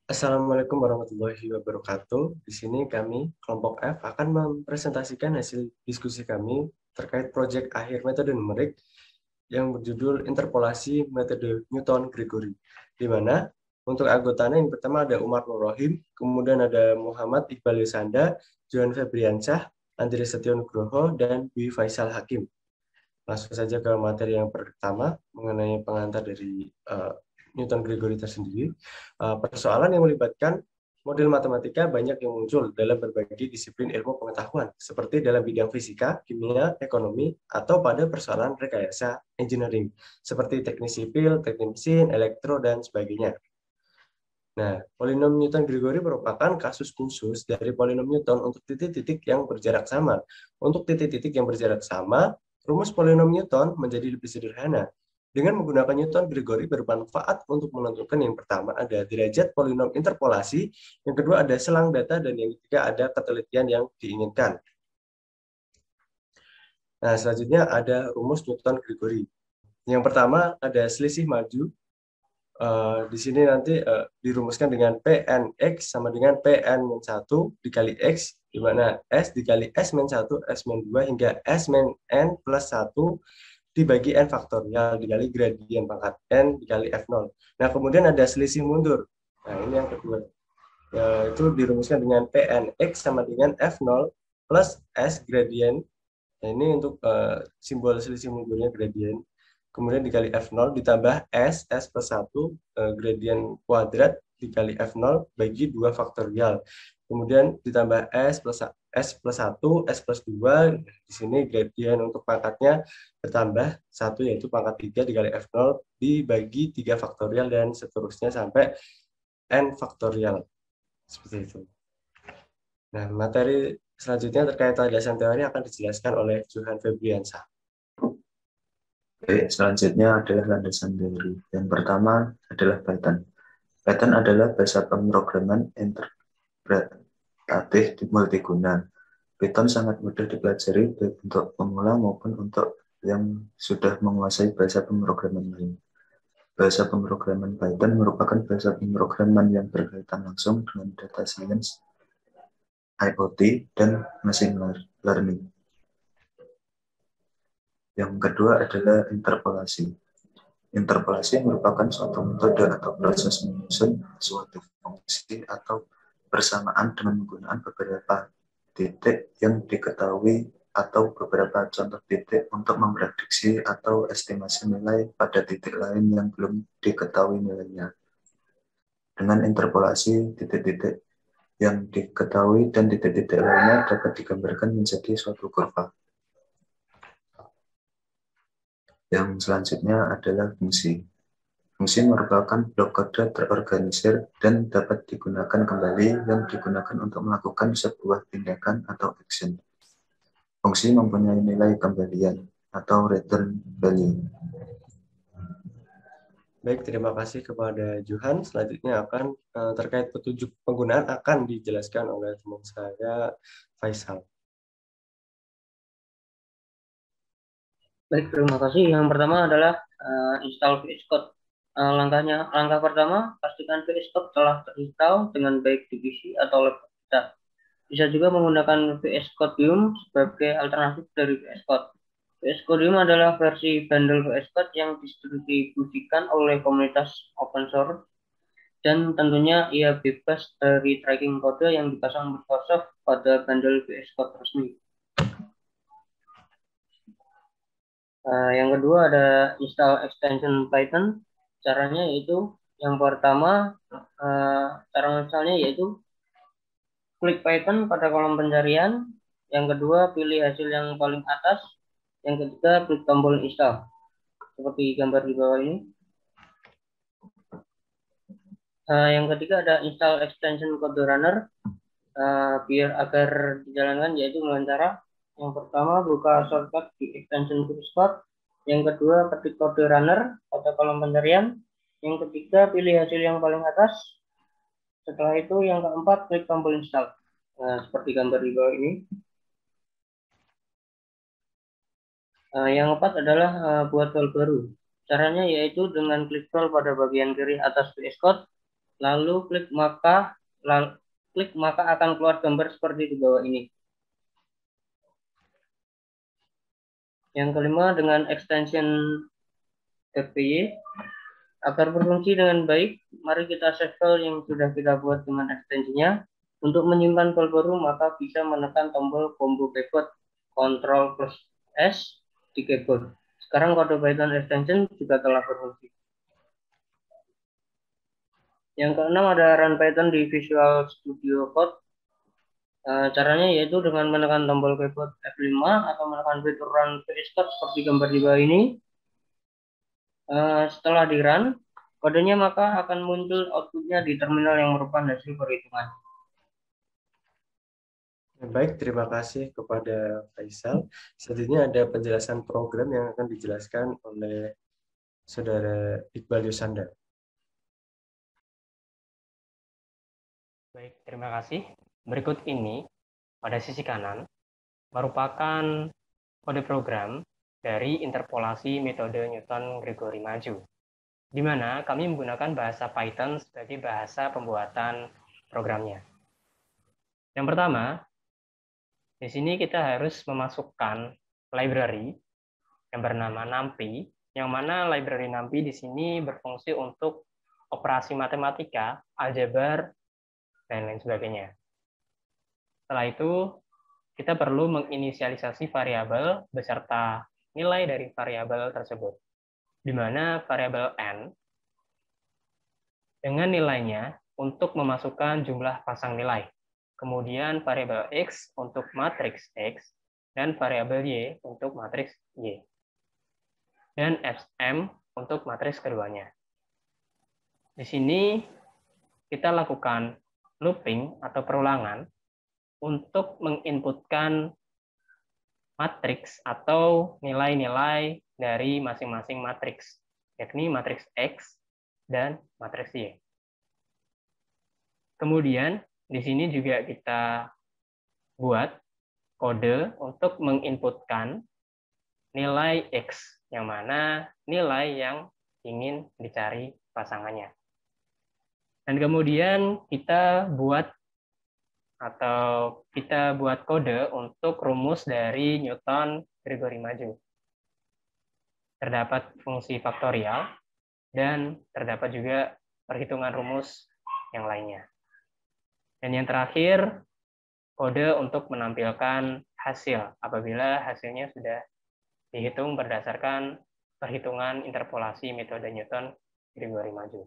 Assalamualaikum warahmatullahi wabarakatuh. Di sini kami, kelompok F, akan mempresentasikan hasil diskusi kami terkait proyek akhir metode numerik yang berjudul Interpolasi Metode Newton-Gregory. Di mana untuk anggotanya yang pertama ada Umar Nur Rohim, kemudian ada Muhammad Iqbal Yusanda, Johan Febriansyah, Andri Setyo Nugroho, dan Dwi Faisal Hakim. Langsung saja ke materi yang pertama mengenai pengantar dari Newton Gregory tersendiri. Persoalan yang melibatkan model matematika banyak yang muncul dalam berbagai disiplin ilmu pengetahuan, seperti dalam bidang fisika, kimia, ekonomi, atau pada persoalan rekayasa engineering, seperti teknik sipil, teknik mesin, elektro, dan sebagainya. Nah, polinom Newton-Gregory merupakan kasus khusus dari polinom Newton untuk titik-titik yang berjarak sama. Untuk titik-titik yang berjarak sama, rumus polinom Newton menjadi lebih sederhana. Dengan menggunakan Newton-Gregory bermanfaat untuk menentukan yang pertama ada derajat polinom interpolasi, yang kedua ada selang data, dan yang ketiga ada ketelitian yang diinginkan. Nah, selanjutnya ada rumus Newton-Gregory. Yang pertama ada selisih maju. Di sini nanti dirumuskan dengan Pnx sama dengan Pn-1 dikali X, di mana S dikali S-1, S-2 hingga S-N plus 1 dibagi N faktorial dikali gradien pangkat N dikali F0. Nah, kemudian ada selisih mundur. Nah, ini yang kedua. Itu dirumuskan dengan Pnx sama dengan F0 plus S gradien. Nah, ini untuk simbol selisih mundurnya gradien. Kemudian dikali F0 ditambah S plus 1 gradien kuadrat dikali F0 bagi 2 faktorial. Kemudian ditambah S plus 1, S plus 2. Di sini gradien untuk pangkatnya bertambah 1, yaitu pangkat 3 dikali F0 dibagi 3 faktorial dan seterusnya sampai N faktorial. Seperti itu. Nah, materi selanjutnya terkait landasan teori akan dijelaskan oleh Johan Febriansyah. Oke, selanjutnya adalah landasan teori. Yang pertama adalah Python. Python adalah bahasa pemrograman interpretatif multiguna. Python sangat mudah dipelajari baik untuk pemula maupun untuk yang sudah menguasai bahasa pemrograman lain. Bahasa pemrograman Python merupakan bahasa pemrograman yang berkaitan langsung dengan data science, IoT, dan machine learning. Yang kedua adalah interpolasi. Interpolasi merupakan suatu metode atau proses menyusun suatu fungsi atau bersamaan dengan menggunakan beberapa titik yang diketahui atau beberapa contoh titik untuk memprediksi atau estimasi nilai pada titik lain yang belum diketahui nilainya. Dengan interpolasi, titik-titik yang diketahui dan titik-titik lainnya dapat digambarkan menjadi suatu kurva. Yang selanjutnya adalah fungsi. Fungsi merupakan blok kode terorganisir dan dapat digunakan kembali yang digunakan untuk melakukan sebuah tindakan atau action. Fungsi mempunyai nilai kembalian atau return value. Baik, terima kasih kepada Johan. Selanjutnya akan terkait petunjuk penggunaan akan dijelaskan oleh teman saya, Faisal. Baik, terima kasih. Yang pertama adalah install VS Code. Langkah pertama, pastikan VS Code telah terinstall dengan baik di PC atau laptop kita. Bisa juga menggunakan VS Codium sebagai alternatif dari VS Code. VS Codium adalah versi bundle VS Code yang distribusikan oleh komunitas open source dan tentunya ia bebas dari tracking kode yang dipasang Microsoft pada bundle VS Code resmi. Yang kedua ada install extension Python. Caranya yaitu yang pertama cara installnya yaitu klik Python pada kolom pencarian. Yang kedua pilih hasil yang paling atas. Yang ketiga klik tombol install seperti gambar di bawah ini. Yang ketiga ada install extension code runner. Biar agar dijalankan yaitu dengan cara yang pertama buka shortcut di extension Code. Yang kedua ketik kode runner pada kolom pencarian. Yang ketiga pilih hasil yang paling atas. Setelah itu yang keempat klik tombol install. Nah, seperti gambar di bawah ini. Yang keempat adalah buat file baru. Caranya yaitu dengan klik scroll pada bagian kiri atas VS Code. lalu klik maka akan keluar gambar seperti di bawah ini. Yang kelima, dengan extension .py. Agar berfungsi dengan baik, mari kita save file yang sudah kita buat dengan ekstensinya. Untuk menyimpan file baru, maka bisa menekan tombol combo keyboard Ctrl plus S di keyboard. Sekarang kode Python extension juga telah berfungsi. Yang keenam ada Run Python di Visual Studio Code. Caranya yaitu dengan menekan tombol keyboard F5 atau menekan fitur Run VS Code seperti gambar di bawah ini. Setelah di run, kodenya maka akan muncul outputnya di terminal yang merupakan hasil perhitungan. Baik, terima kasih kepada Faisal. Selanjutnya ada penjelasan program yang akan dijelaskan oleh Saudara Iqbal Yusanda. Baik, terima kasih. Berikut ini pada sisi kanan merupakan kode program dari interpolasi metode Newton-Gregory maju, di mana kami menggunakan bahasa Python sebagai bahasa pembuatan programnya. Yang pertama, di sini kita harus memasukkan library yang bernama NumPy, yang mana library NumPy di sini berfungsi untuk operasi matematika, aljabar, dan lain sebagainya. Setelah itu, kita perlu menginisialisasi variabel beserta nilai dari variabel tersebut, di mana variabel n dengan nilainya untuk memasukkan jumlah pasang nilai, kemudian variabel x untuk matriks x, dan variabel y untuk matriks y, dan fm untuk matriks keduanya. Di sini kita lakukan looping atau perulangan untuk menginputkan matriks atau nilai-nilai dari masing-masing matriks, yakni matriks X dan matriks Y. Kemudian, di sini juga kita buat kode untuk menginputkan nilai X, yang mana nilai yang ingin dicari pasangannya. Dan kemudian kita buat kode untuk rumus dari Newton-Gregory maju. Terdapat fungsi faktorial dan terdapat juga perhitungan rumus yang lainnya. Dan yang terakhir, kode untuk menampilkan hasil apabila hasilnya sudah dihitung berdasarkan perhitungan interpolasi metode Newton-Gregory maju.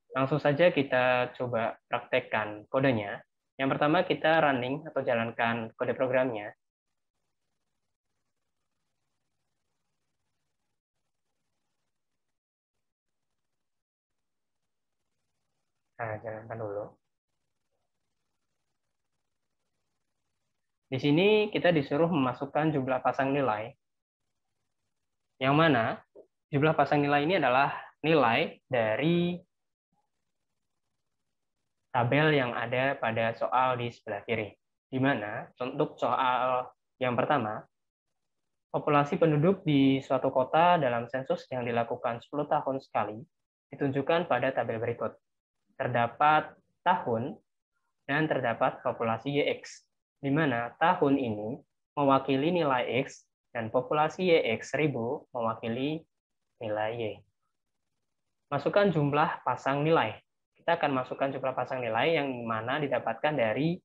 Langsung saja kita coba praktekkan kodenya. Yang pertama kita running atau jalankan kode programnya. Nah, jalankan dulu. Di sini kita disuruh memasukkan jumlah pasang nilai. Yang mana jumlah pasang nilai ini adalah nilai dari tabel yang ada pada soal di sebelah kiri. Di mana untuk soal yang pertama, populasi penduduk di suatu kota dalam sensus yang dilakukan 10 tahun sekali ditunjukkan pada tabel berikut. Terdapat tahun dan terdapat populasi YX, di mana tahun ini mewakili nilai X dan populasi YX 1000 mewakili nilai Y. Masukkan jumlah pasang nilai. Kita akan masukkan jumlah pasang nilai yang mana didapatkan dari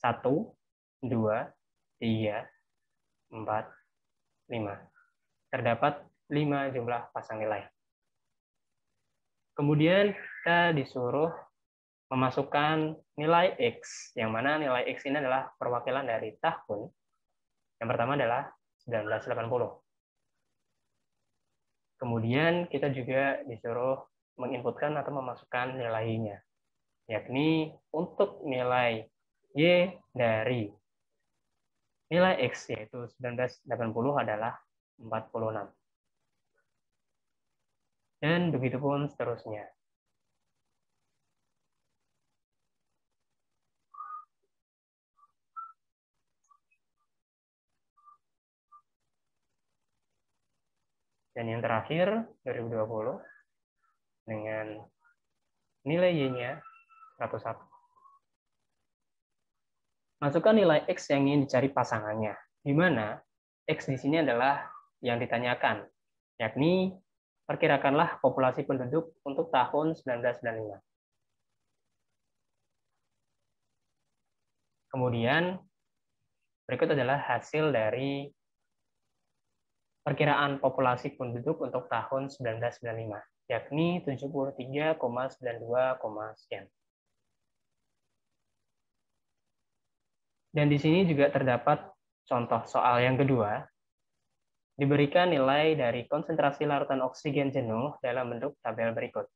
1, 2, 3, 4, 5. Terdapat 5 jumlah pasang nilai. Kemudian kita disuruh memasukkan nilai X, yang mana nilai X ini adalah perwakilan dari tahun. Yang pertama adalah 1980. Kemudian kita juga disuruh menginputkan atau memasukkan nilainya, yakni untuk nilai Y dari nilai X yaitu 1980 adalah 46. Dan begitu pun seterusnya. Dan yang terakhir 2020 dengan nilai Y-nya 101. Masukkan nilai X yang ingin dicari pasangannya, di mana X di sini adalah yang ditanyakan, yakni perkirakanlah populasi penduduk untuk tahun 1995. Kemudian, berikut adalah hasil dari perkiraan populasi penduduk untuk tahun 1995, yakni 73,92, sekian. Dan di sini juga terdapat contoh soal yang kedua. Diberikan nilai dari konsentrasi larutan oksigen jenuh dalam bentuk tabel berikut.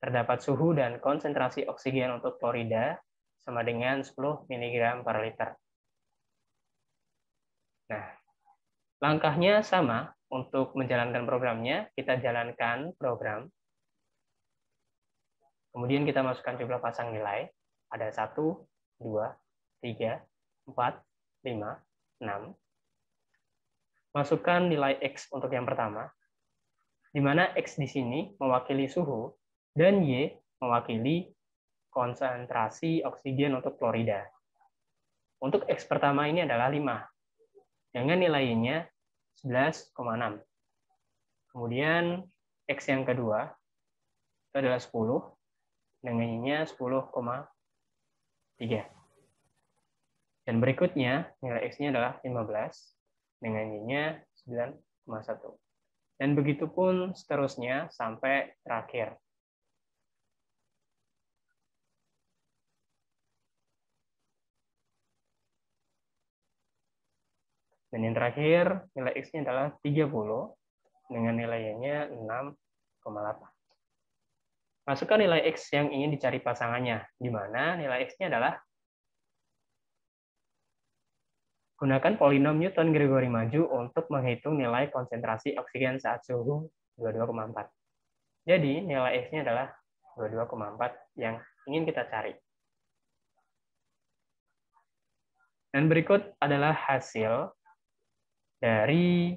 Terdapat suhu dan konsentrasi oksigen untuk klorida sama dengan 10 mg per liter. Nah, langkahnya sama. Untuk menjalankan programnya, kita jalankan program. Kemudian kita masukkan jumlah pasang nilai. Ada 1, 2, 3, 4, 5, 6. Masukkan nilai X untuk yang pertama, di mana X di sini mewakili suhu dan Y mewakili konsentrasi oksigen untuk klorida. Untuk X pertama ini adalah 5, dengan nilainya 11,6. Kemudian X yang kedua itu adalah 10, dengan Y-nya 10,3. Dan berikutnya nilai X-nya adalah 15, dengan Y-nya 9,1. Dan begitu pun seterusnya sampai terakhir. Dan yang terakhir, nilai X-nya adalah 30, dengan nilai Y-nya 6,8. Masukkan nilai X yang ingin dicari pasangannya, di mana nilai X-nya adalah gunakan polinom Newton-Gregory maju untuk menghitung nilai konsentrasi oksigen saat suhu 22,4. Jadi, nilai X-nya adalah 22,4 yang ingin kita cari. Dan berikut adalah hasil dari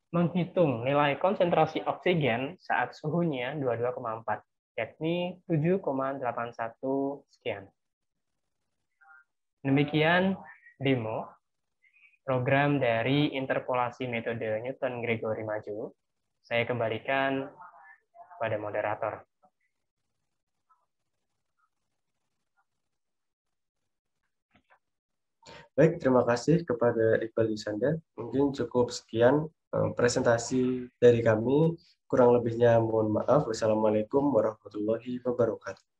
menghitung nilai konsentrasi oksigen saat suhunya 22,4, yakni 7,81 sekian. Demikian demo program dari interpolasi metode Newton-Gregory maju. Saya kembalikan pada moderator. Baik, terima kasih kepada Iqbal Yusanda. Mungkin cukup sekian presentasi dari kami. Kurang lebihnya mohon maaf. Wassalamualaikum warahmatullahi wabarakatuh.